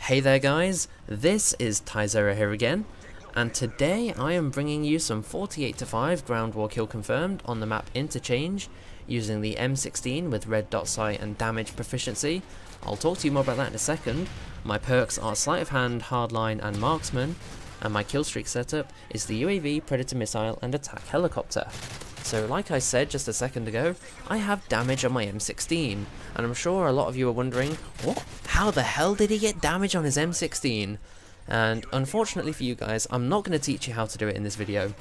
Hey there guys, this is Tyzera here again, and today I am bringing you some 48-5 ground war kill confirmed on the map Interchange, using the M16 with red dot sight and damage proficiency. I'll talk to you more about that in a second. My perks are Sleight of Hand, Hardline and Marksman, and my kill streak setup is the UAV, Predator Missile and Attack Helicopter. So like I said just a second ago, I have damage on my M16, and I'm sure a lot of you are wondering, what? How the hell did he get damage on his M16? And unfortunately for you guys, I'm not going to teach you how to do it in this video,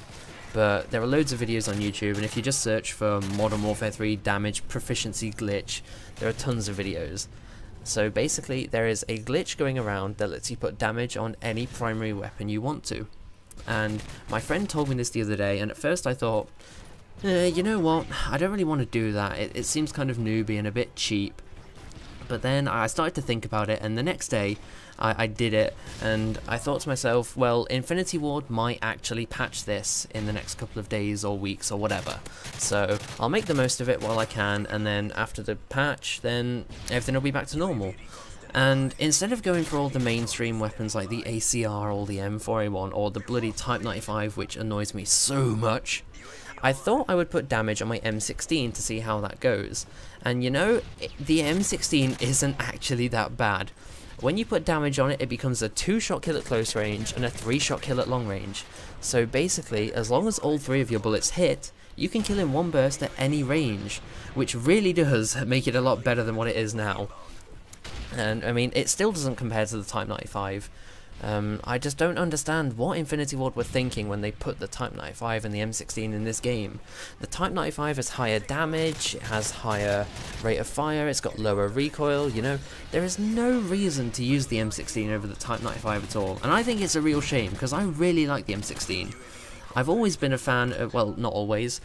but there are loads of videos on YouTube, and if you just search for Modern Warfare 3 damage proficiency glitch, there are tons of videos. So basically, there is a glitch going around that lets you put damage on any primary weapon you want to. And my friend told me this the other day, and at first I thought, you know what, I don't really want to do that, it seems kind of newbie and a bit cheap. But then I started to think about it, and the next day I did it, and I thought to myself, well, Infinity Ward might actually patch this in the next couple of days or weeks or whatever. So I'll make the most of it while I can, and then after the patch, then everything will be back to normal. And instead of going for all the mainstream weapons like the ACR or the M4A1 or the bloody Type 95, which annoys me so much, I thought I would put damage on my M16 to see how that goes. And you know, the M16 isn't actually that bad. When you put damage on it, it becomes a 2-shot kill at close range and a 3-shot kill at long range. So basically, as long as all 3 of your bullets hit, you can kill in one burst at any range, which really does make it a lot better than what it is now. And I mean, it still doesn't compare to the Type 95. I just don't understand what Infinity Ward were thinking when they put the Type 95 and the M16 in this game. The Type 95 has higher damage, it has higher rate of fire, it's got lower recoil, you know. There is no reason to use the M16 over the Type 95 at all, and I think it's a real shame, because I really like the M16. I've always been a fan of, well, not always,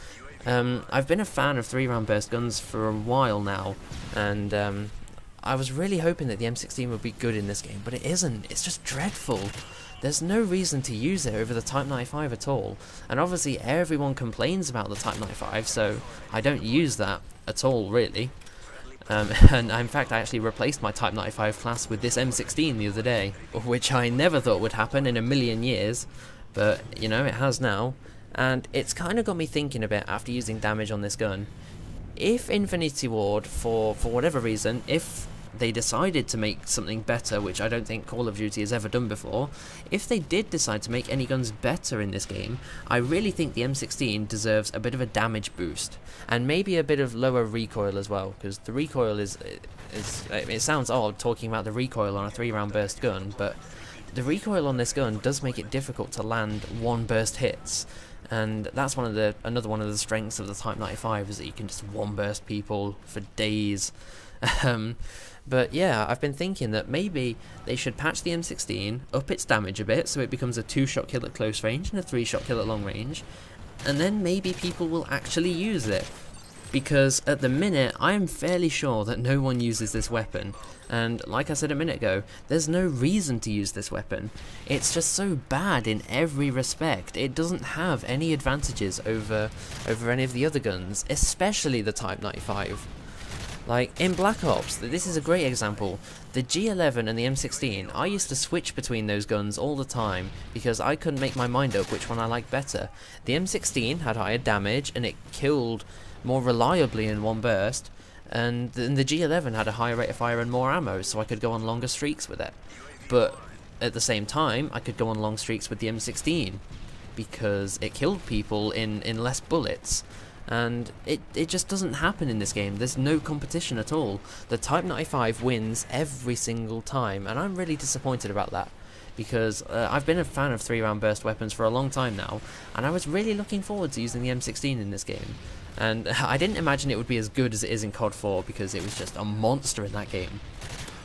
I've been a fan of 3-round burst guns for a while now, and I was really hoping that the M16 would be good in this game, but it isn't. It's just dreadful. There's no reason to use it over the Type 95 at all, and obviously everyone complains about the Type 95, so I don't use that at all, really. And in fact, I actually replaced my Type 95 class with this M16 the other day, which I never thought would happen in a million years, but, you know, it has now, and it's kind of got me thinking a bit after using damage on this gun. If Infinity Ward, for whatever reason, if they decided to make something better, which I don't think Call of Duty has ever done before, if they did decide to make any guns better in this game, I really think the M16 deserves a bit of a damage boost, and maybe a bit of lower recoil as well, because the recoil is it sounds odd talking about the recoil on a 3-round burst gun, but the recoil on this gun does make it difficult to land one burst hits. And that's another one of the strengths of the Type 95, is that you can just one-burst people for days. But yeah, I've been thinking that maybe they should patch the M16, up its damage a bit, so it becomes a 2-shot kill at close range and a 3-shot kill at long range, and then maybe people will actually use it. Because at the minute, I am fairly sure that no one uses this weapon, and like I said a minute ago, there's no reason to use this weapon. It's just so bad in every respect. It doesn't have any advantages over any of the other guns, especially the Type 95. Like, in Black Ops, this is a great example. The G11 and the M16, I used to switch between those guns all the time, because I couldn't make my mind up which one I liked better. The M16 had higher damage, and it killed more reliably in one burst, and the G11 had a higher rate of fire and more ammo, so I could go on longer streaks with it. But at the same time, I could go on long streaks with the M16, because it killed people in less bullets. And it just doesn't happen in this game. There's no competition at all. The Type 95 wins every single time, and I'm really disappointed about that, because I've been a fan of 3-round burst weapons for a long time now, and I was really looking forward to using the M16 in this game. And I didn't imagine it would be as good as it is in COD 4, because it was just a monster in that game.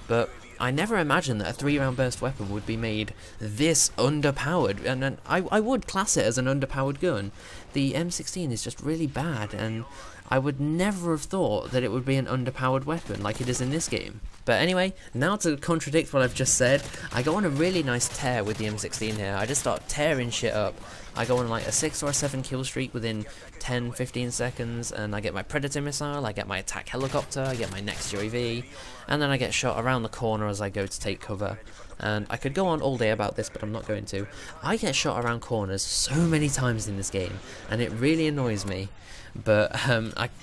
But I never imagined that a 3-round burst weapon would be made this underpowered, and I would class it as an underpowered gun. The M16 is just really bad, and I would never have thought that it would be an underpowered weapon like it is in this game. But anyway, now to contradict what I've just said, I go on a really nice tear with the M16 here. I just start tearing shit up. I go on like a 6 or a 7 kill streak within 10-15 seconds, and I get my Predator missile, I get my attack helicopter, I get my next UAV, and then I get shot around the corner as I go to take cover. And I could go on all day about this, but I'm not going to. I get shot around corners so many times in this game, and it really annoys me. But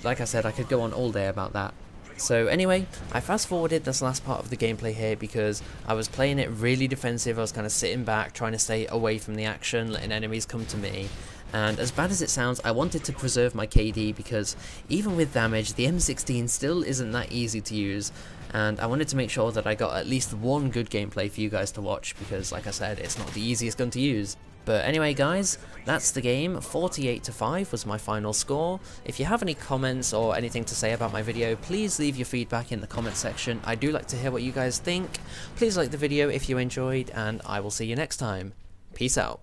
like I said, I could go on all day about that. So anyway, I fast forwarded this last part of the gameplay here because I was playing it really defensive. I was kind of sitting back, trying to stay away from the action, letting enemies come to me. And as bad as it sounds, I wanted to preserve my KD because even with damage, the M16 still isn't that easy to use. And I wanted to make sure that I got at least one good gameplay for you guys to watch because, like I said, it's not the easiest gun to use. But anyway guys, that's the game. 48-5 was my final score. If you have any comments or anything to say about my video, please leave your feedback in the comment section. I do like to hear what you guys think. Please like the video if you enjoyed, and I will see you next time. Peace out.